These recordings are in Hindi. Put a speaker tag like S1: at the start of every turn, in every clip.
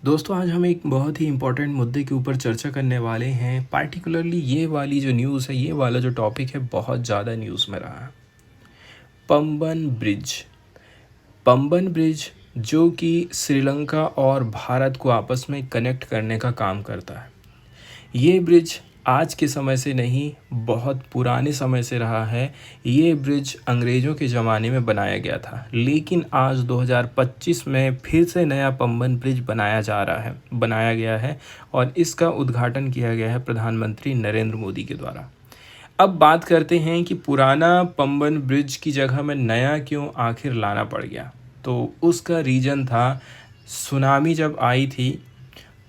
S1: दोस्तों आज हम एक बहुत ही इम्पोर्टेंट मुद्दे के ऊपर चर्चा करने वाले हैं। पार्टिकुलरली ये वाली जो न्यूज़ है, ये वाला जो टॉपिक है, बहुत ज़्यादा न्यूज़ में रहा है। पंबन ब्रिज। पंबन ब्रिज जो कि श्रीलंका और भारत को आपस में कनेक्ट करने का काम करता है। ये ब्रिज आज के समय से नहीं, बहुत पुराने समय से रहा है। ये ब्रिज अंग्रेज़ों के ज़माने में बनाया गया था, लेकिन आज 2025 में फिर से नया पंबन ब्रिज बनाया गया है और इसका उद्घाटन किया गया है प्रधानमंत्री नरेंद्र मोदी के द्वारा। अब बात करते हैं कि पुराना पंबन ब्रिज की जगह में नया क्यों आखिर लाना पड़ गया। तो उसका रीज़न था, सुनामी जब आई थी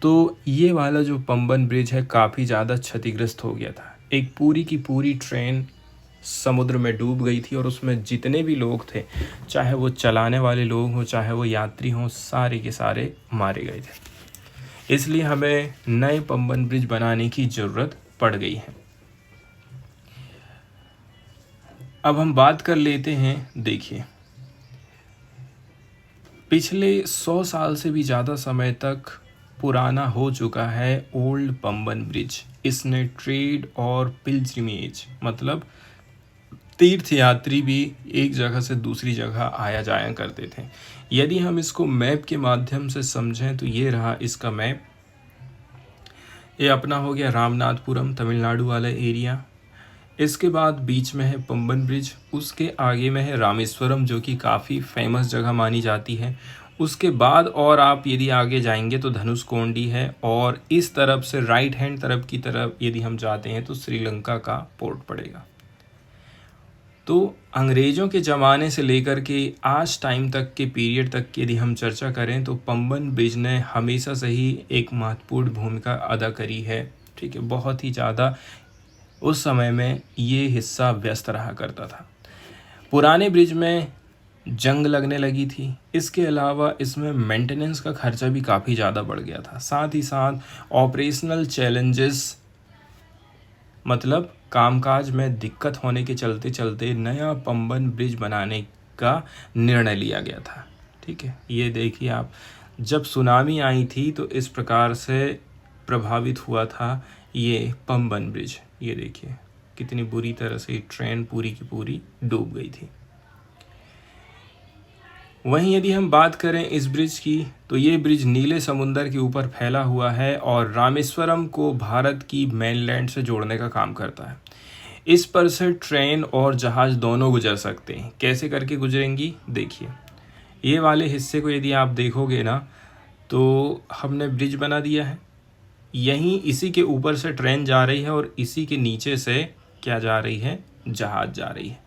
S1: तो ये वाला जो पंबन ब्रिज है काफ़ी ज़्यादा क्षतिग्रस्त हो गया था। एक पूरी की पूरी ट्रेन समुद्र में डूब गई थी और उसमें जितने भी लोग थे, चाहे वो चलाने वाले लोग हों चाहे वो यात्री हों, सारे के सारे मारे गए थे। इसलिए हमें नए पंबन ब्रिज बनाने की ज़रूरत पड़ गई है। अब हम बात कर लेते हैं। देखिए, पिछले 100 साल से भी ज़्यादा समय तक पुराना हो चुका है ओल्ड पंबन ब्रिज। इसने ट्रेड और पिल्ग्रिमेज मतलब तीर्थ यात्री भी एक जगह से दूसरी जगह आया जाया करते थे। यदि हम इसको मैप के माध्यम से समझें तो ये रहा इसका मैप। ये अपना हो गया रामनाथपुरम, तमिलनाडु वाला एरिया। इसके बाद बीच में है पंबन ब्रिज, उसके आगे में है रामेश्वरम जो कि काफ़ी फेमस जगह मानी जाती है। उसके बाद और आप यदि आगे जाएंगे तो धनुषकोडी है, और इस तरफ से राइट हैंड तरफ की तरफ यदि हम जाते हैं तो श्रीलंका का पोर्ट पड़ेगा। तो अंग्रेज़ों के ज़माने से लेकर के आज टाइम तक के पीरियड तक की यदि हम चर्चा करें तो पंबन ब्रिज ने हमेशा से ही एक महत्वपूर्ण भूमिका अदा करी है। ठीक है, बहुत ही ज़्यादा उस समय में ये हिस्सा व्यस्त रहा करता था। पुराने ब्रिज में जंग लगने लगी थी, इसके अलावा इसमें मेंटेनेंस का खर्चा भी काफ़ी ज़्यादा बढ़ गया था। साथ ही साथ ऑपरेशनल चैलेंजेस मतलब कामकाज में दिक्कत होने के चलते चलते नया पंबन ब्रिज बनाने का निर्णय लिया गया था। ठीक है, ये देखिए आप, जब सुनामी आई थी तो इस प्रकार से प्रभावित हुआ था ये पंबन ब्रिज। ये देखिए कितनी बुरी तरह से ट्रेन पूरी की पूरी डूब गई थी। वहीं यदि हम बात करें इस ब्रिज की तो ये ब्रिज नीले समुंदर के ऊपर फैला हुआ है और रामेश्वरम को भारत की मेनलैंड से जोड़ने का काम करता है। इस पर से ट्रेन और जहाज़ दोनों गुजर सकते हैं। कैसे करके गुजरेंगी, देखिए ये वाले हिस्से को यदि आप देखोगे ना तो हमने ब्रिज बना दिया है, यहीं इसी के ऊपर से ट्रेन जा रही है और इसी के नीचे से क्या जा रही है, जहाज़ जा रही है।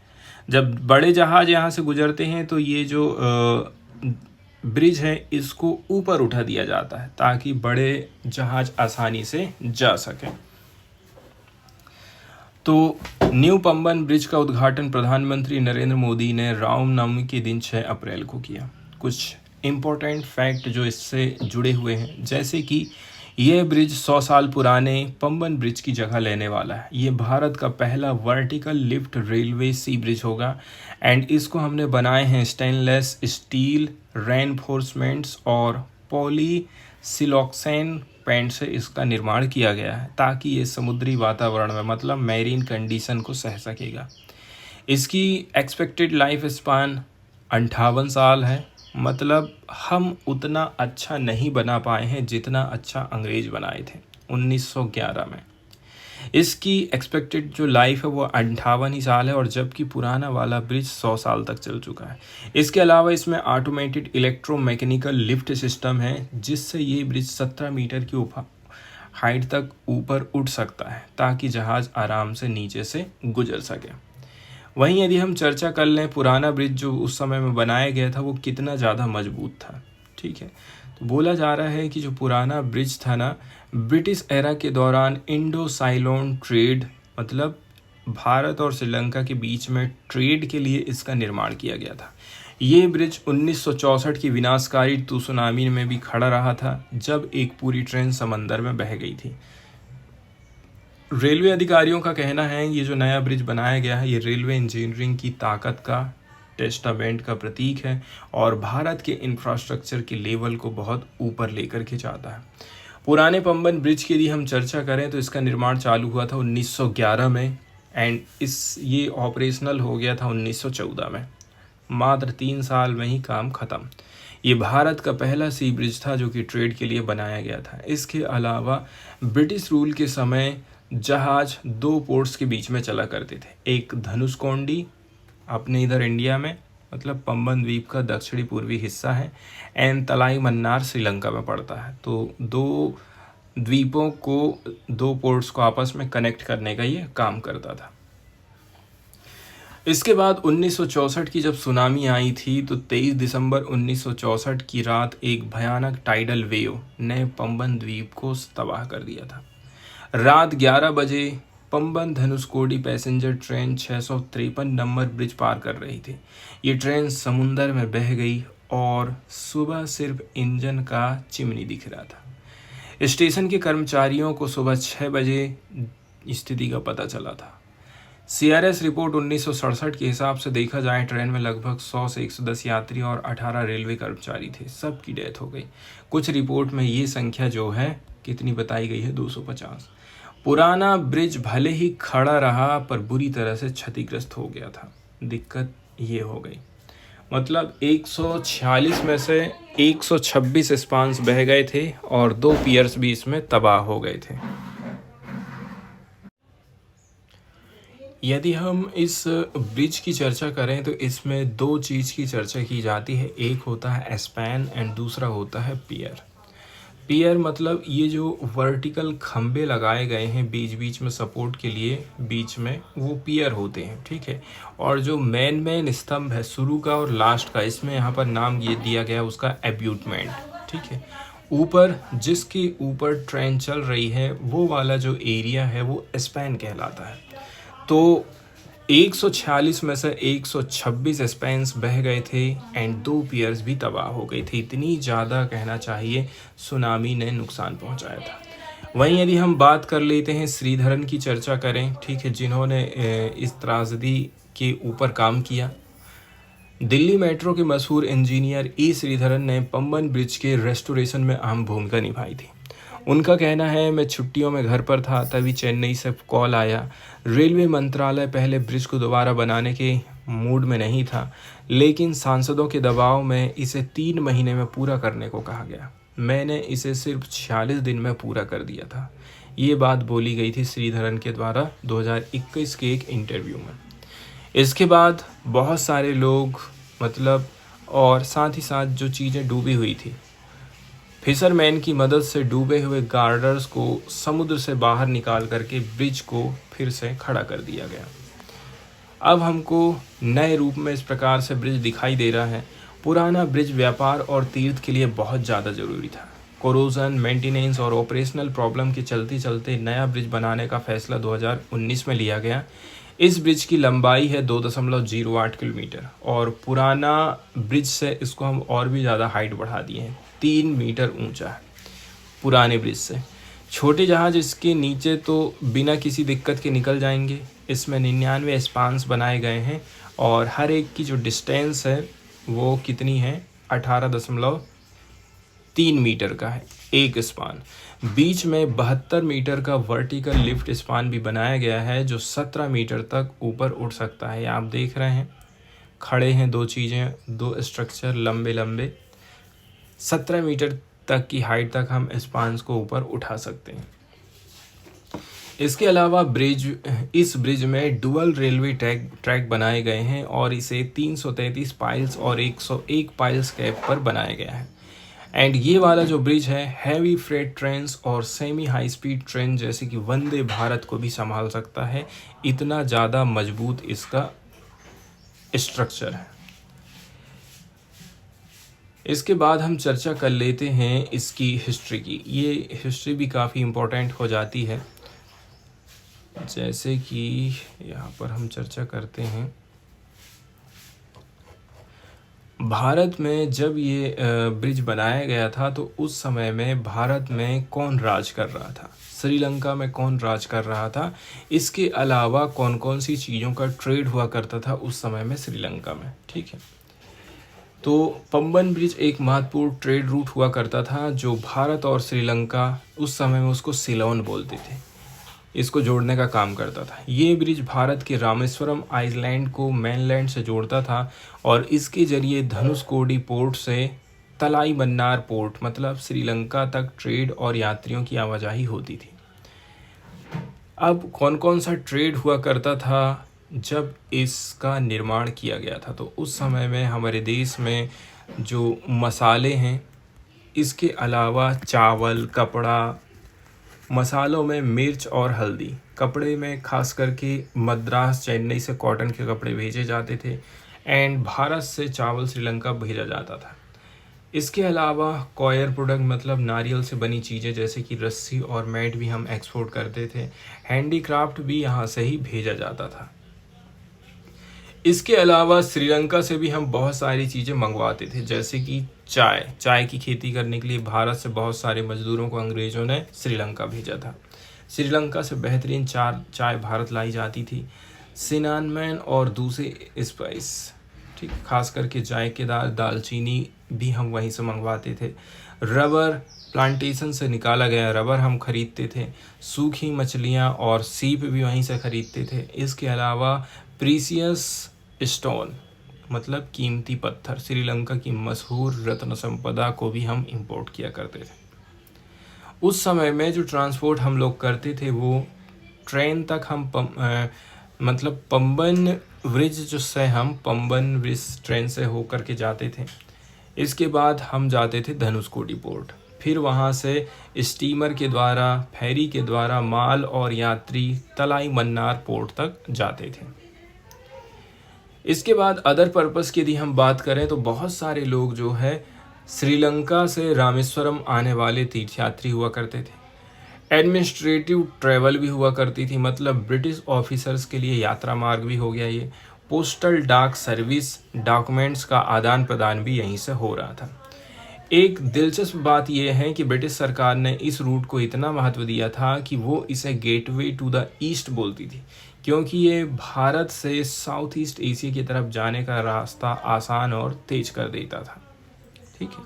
S1: जब बड़े जहाज़ यहाँ से गुजरते हैं तो ये जो ब्रिज है इसको ऊपर उठा दिया जाता है ताकि बड़े जहाज़ आसानी से जा सकें। तो न्यू पंबन ब्रिज का उद्घाटन प्रधानमंत्री नरेंद्र मोदी ने रामनवमी के दिन 6 अप्रैल को किया। कुछ इम्पोर्टेंट फैक्ट जो इससे जुड़े हुए हैं, जैसे कि यह ब्रिज 100 साल पुराने पंबन ब्रिज की जगह लेने वाला है। ये भारत का पहला वर्टिकल लिफ्ट रेलवे सी ब्रिज होगा एंड इसको हमने बनाए हैं स्टेनलेस स्टील रेनफोर्समेंट्स और पॉलीसिलॉक्सेन पेंट से इसका निर्माण किया गया है ताकि ये समुद्री वातावरण में मतलब मैरीन कंडीशन को सह सकेगा। इसकी एक्सपेक्टेड लाइफ स्पान 58 साल है। मतलब हम उतना अच्छा नहीं बना पाए हैं जितना अच्छा अंग्रेज बनाए थे 1911 में। इसकी एक्सपेक्टेड जो लाइफ है वो 58 ही साल है, और जबकि पुराना वाला ब्रिज 100 साल तक चल चुका है। इसके अलावा इसमें ऑटोमेटेड इलेक्ट्रोमैकेनिकल लिफ्ट सिस्टम है जिससे ये ब्रिज 17 मीटर की हाइट तक ऊपर उठ सकता है ताकि जहाज़ आराम से नीचे से गुजर सके। वहीं यदि हम चर्चा कर लें पुराना ब्रिज जो उस समय में बनाया गया था वो कितना ज़्यादा मजबूत था। ठीक है, तो बोला जा रहा है कि जो पुराना ब्रिज था ना, ब्रिटिश एरा के दौरान इंडो साइलोन ट्रेड मतलब भारत और श्रीलंका के बीच में ट्रेड के लिए इसका निर्माण किया गया था। ये ब्रिज 1964 की विनाशकारी सुनामी में भी खड़ा रहा था जब एक पूरी ट्रेन समंदर में बह गई थी। रेलवे अधिकारियों का कहना है ये जो नया ब्रिज बनाया गया है ये रेलवे इंजीनियरिंग की ताकत का टेस्टामेंट का प्रतीक है और भारत के इंफ्रास्ट्रक्चर के लेवल को बहुत ऊपर लेकर के जाता है। पुराने पंबन ब्रिज की यदि हम चर्चा करें तो इसका निर्माण चालू हुआ था 1911 में एंड ये ऑपरेशनल हो गया था 1914 में। मात्र 3 साल में ही काम खत्म। ये भारत का पहला सी ब्रिज था जो कि ट्रेड के लिए बनाया गया था। इसके अलावा ब्रिटिश रूल के समय जहाज 2 पोर्ट्स के बीच में चला करते थे, एक धनुषकोडी अपने इधर इंडिया में मतलब पंबन द्वीप का दक्षिणी पूर्वी हिस्सा है एंड तलाई मन्नार श्रीलंका में पड़ता है। तो 2 द्वीपों को 2 पोर्ट्स को आपस में कनेक्ट करने का ये काम करता था। इसके बाद 1964 की जब सुनामी आई थी तो 23 दिसंबर 1964 की रात एक भयानक टाइडल वेव ने पंबन द्वीप को तबाह कर दिया था। रात 11 बजे Pamban Dhanushkodi passenger train 653 number bridge पार कर रही थी। ये ट्रेन समुंदर में बह गई और सुबह सिर्फ इंजन का चिमनी दिख रहा था। स्टेशन के कर्मचारियों को सुबह 6 बजे स्थिति का पता चला था। CRS रिपोर्ट 1967 के हिसाब से देखा जाए ट्रेन में लगभग 100 से 110 यात्री और 18 रेलवे कर्मचारी थे। सबकी डेथ हो गई। कुछ रिपोर्ट में ये संख्या जो है कितनी बताई गई है 250। पुराना ब्रिज भले ही खड़ा रहा पर बुरी तरह से क्षतिग्रस्त हो गया था। दिक्कत ये हो गई मतलब 146 में से 126 स्पान्स बह गए थे और 2 पियर्स भी इसमें तबाह हो गए थे। यदि हम इस ब्रिज की चर्चा करें तो इसमें 2 चीज़ की चर्चा की जाती है। एक होता है स्पैन एंड दूसरा होता है पियर। पियर मतलब ये जो वर्टिकल खंबे लगाए गए हैं बीच बीच में सपोर्ट के लिए बीच में, वो पियर होते हैं, ठीक है। और जो मेन स्तंभ है शुरू का और लास्ट का, इसमें यहाँ पर नाम ये दिया गया उसका एब्यूटमेंट, ठीक है। ऊपर जिसके ऊपर ट्रेन चल रही है वो वाला जो एरिया है वो स्पैन कहलाता है। तो 146 में से 126 स्पैन्स बह गए थे एंड 2 पियर्स भी तबाह हो गई थी। इतनी ज़्यादा कहना चाहिए सुनामी ने नुकसान पहुंचाया था। वहीं यदि हम बात कर लेते हैं श्रीधरन की चर्चा करें, ठीक है, जिन्होंने इस त्रासदी के ऊपर काम किया। दिल्ली मेट्रो के मशहूर इंजीनियर E श्रीधरन ने पंबन ब्रिज के रेस्टोरेशन में अहम भूमिका निभाई थी। उनका कहना है, मैं छुट्टियों में घर पर था तभी चेन्नई से कॉल आया। रेलवे मंत्रालय पहले ब्रिज को दोबारा बनाने के मूड में नहीं था, लेकिन सांसदों के दबाव में इसे 3 महीने में पूरा करने को कहा गया। मैंने इसे सिर्फ 46 दिन में पूरा कर दिया था। ये बात बोली गई थी श्रीधरन के द्वारा 2021 के एक इंटरव्यू में। इसके बाद बहुत सारे लोग और साथ ही साथ जो चीज़ें डूबी हुई थी, फिशरमैन की मदद से डूबे हुए गार्डर्स को समुद्र से बाहर निकाल करके ब्रिज को फिर से खड़ा कर दिया गया। अब हमको नए रूप में इस प्रकार से ब्रिज दिखाई दे रहा है। पुराना ब्रिज व्यापार और तीर्थ के लिए बहुत ज़्यादा ज़रूरी था। कोरोजन, मेंटेनेंस और ऑपरेशनल प्रॉब्लम के चलते चलते नया ब्रिज बनाने का फैसला 2019 में लिया गया। इस ब्रिज की लंबाई है 2.08 किलोमीटर और पुराना ब्रिज से इसको हम और भी ज़्यादा हाइट बढ़ा दिए हैं, 3 मीटर ऊंचा है पुराने ब्रिज से। छोटे जहाज इसके नीचे तो बिना किसी दिक्कत के निकल जाएंगे। इसमें 99 स्पान्स बनाए गए हैं और हर एक की जो डिस्टेंस है वो कितनी है, 18.3 मीटर का है एक स्पान। बीच में 72 मीटर का वर्टिकल लिफ्ट स्पान भी बनाया गया है जो 17 मीटर तक ऊपर उठ सकता है। आप देख रहे हैं खड़े हैं 2 चीज़ें, 2 स्ट्रक्चर लंबे लंबे, 17 मीटर तक की हाइट तक हम स्पान्स को ऊपर उठा सकते हैं। इसके अलावा इस ब्रिज में डुअल रेलवे ट्रैक बनाए गए हैं और इसे 333 पाइल्स और 101 पाइल्स कैप पर बनाया गया है। एंड ये वाला जो ब्रिज है हैवी फ्रेट ट्रेन्स और सेमी हाई स्पीड ट्रेन जैसे कि वंदे भारत को भी संभाल सकता है, इतना ज़्यादा मजबूत इसका स्ट्रक्चर है। इसके बाद हम चर्चा कर लेते हैं इसकी हिस्ट्री की। ये हिस्ट्री भी काफ़ी इम्पोर्टेंट हो जाती है, जैसे कि यहाँ पर हम चर्चा करते हैं। भारत में जब ये ब्रिज बनाया गया था तो उस समय में भारत में कौन राज कर रहा था, श्रीलंका में कौन राज कर रहा था, इसके अलावा कौन कौन सी चीज़ों का ट्रेड हुआ करता था उस समय में श्रीलंका में। ठीक है, तो पंबन ब्रिज एक महत्वपूर्ण ट्रेड रूट हुआ करता था जो भारत और श्रीलंका, उस समय में उसको सिलोन बोलते थे, इसको जोड़ने का काम करता था। ये ब्रिज भारत के रामेश्वरम आइलैंड को मेनलैंड से जोड़ता था और इसके जरिए धनुषकोडी पोर्ट से तलाई मन्नार पोर्ट मतलब श्रीलंका तक ट्रेड और यात्रियों की आवाजाही होती थी। अब कौन कौन सा ट्रेड हुआ करता था जब इसका निर्माण किया गया था, तो उस समय में हमारे देश में जो मसाले हैं, इसके अलावा चावल, कपड़ा, मसालों में मिर्च और हल्दी, कपड़े में खास करके मद्रास चेन्नई से कॉटन के कपड़े भेजे जाते थे एंड भारत से चावल श्रीलंका भेजा जाता था। इसके अलावा कॉयर प्रोडक्ट मतलब नारियल से बनी चीज़ें जैसे कि रस्सी और मैट भी हम एक्सपोर्ट करते थे। हैंडीक्राफ्ट भी यहाँ से ही भेजा जाता था। इसके अलावा श्रीलंका से भी हम बहुत सारी चीज़ें मंगवाते थे जैसे कि चाय की खेती करने के लिए भारत से बहुत सारे मजदूरों को अंग्रेज़ों ने श्रीलंका भेजा था। श्रीलंका से बेहतरीन चाय भारत लाई जाती थी। सिनानमैन और दूसरे स्पाइस, ठीक, खास करके जायकेदार दालचीनी भी हम वहीं से मंगवाते थे। रबर प्लांटेशन से निकाला गया रबर हम खरीदते थे। सूखी मछलियाँ और सीप भी वहीं से खरीदते थे। इसके अलावा प्रीसियस स्टोन मतलब कीमती पत्थर, श्रीलंका की मशहूर रत्न संपदा को भी हम इंपोर्ट किया करते थे। उस समय में जो ट्रांसपोर्ट हम लोग करते थे वो ट्रेन तक हम मतलब पंबन ब्रिज जो से हम पंबन ब्रिज ट्रेन से होकर के जाते थे। इसके बाद हम जाते थे धनुषकोडी पोर्ट, फिर वहाँ से स्टीमर के द्वारा, फेरी के द्वारा माल और यात्री तलाई मन्नार पोर्ट तक जाते थे। इसके बाद अदर पर्पस की यदि हम बात करें तो बहुत सारे लोग जो है श्रीलंका से रामेश्वरम आने वाले तीर्थयात्री हुआ करते थे। एडमिनिस्ट्रेटिव ट्रैवल भी हुआ करती थी, मतलब ब्रिटिश ऑफिसर्स के लिए यात्रा मार्ग भी हो गया ये। पोस्टल डाक सर्विस, डॉक्यूमेंट्स का आदान प्रदान भी यहीं से हो रहा था। एक दिलचस्प बात यह है कि ब्रिटिश सरकार ने इस रूट को इतना महत्व दिया था कि वो इसे गेटवे टू द ईस्ट बोलती थी, क्योंकि ये भारत से साउथ ईस्ट एशिया की तरफ जाने का रास्ता आसान और तेज कर देता था। ठीक है,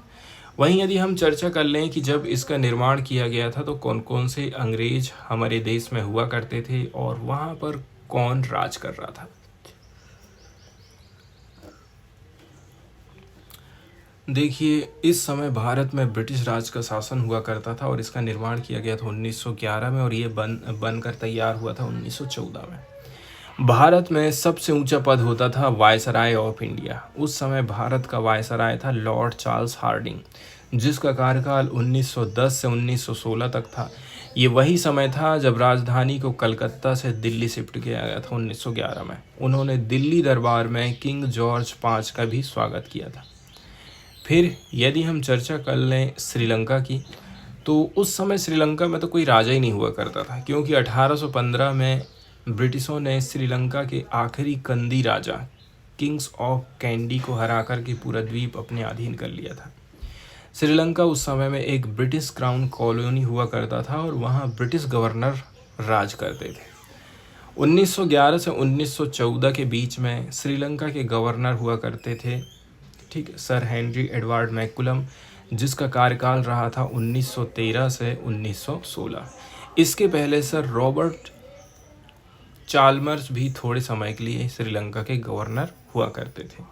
S1: वहीं यदि हम चर्चा कर लें कि जब इसका निर्माण किया गया था तो कौन कौन से अंग्रेज हमारे देश में हुआ करते थे और वहाँ पर कौन राज कर रहा था। देखिए, इस समय भारत में ब्रिटिश राज का शासन हुआ करता था और इसका निर्माण किया गया था 1911 में और ये बनकर तैयार हुआ था 1914 में। भारत में सबसे ऊंचा पद होता था वायसराय ऑफ इंडिया। उस समय भारत का वायसराय था लॉर्ड चार्ल्स हार्डिंग, जिसका कार्यकाल 1910 से 1916 तक था। ये वही समय था जब राजधानी को कलकत्ता से दिल्ली शिफ्ट किया गया था 1911 में। उन्होंने दिल्ली दरबार में किंग जॉर्ज 5 का भी स्वागत किया था। फिर यदि हम चर्चा कर लें श्रीलंका की, तो उस समय श्रीलंका में तो कोई राजा ही नहीं हुआ करता था, क्योंकि 1815 में ब्रिटिशों ने श्रीलंका के आखिरी कंदी राजा किंग्स ऑफ कैंडी को हरा कर के पूरा द्वीप अपने अधीन कर लिया था। श्रीलंका उस समय में एक ब्रिटिश क्राउन कॉलोनी हुआ करता था और वहाँ ब्रिटिश गवर्नर राज करते थे। 1911 से 1914 के बीच में श्रीलंका के गवर्नर हुआ करते थे, ठीक, सर हेनरी एडवर्ड मैकुलम, जिसका कार्यकाल रहा था 1913 से 1916। इसके पहले सर रॉबर्ट चाल्मर्स भी थोड़े समय के लिए श्रीलंका के गवर्नर हुआ करते थे।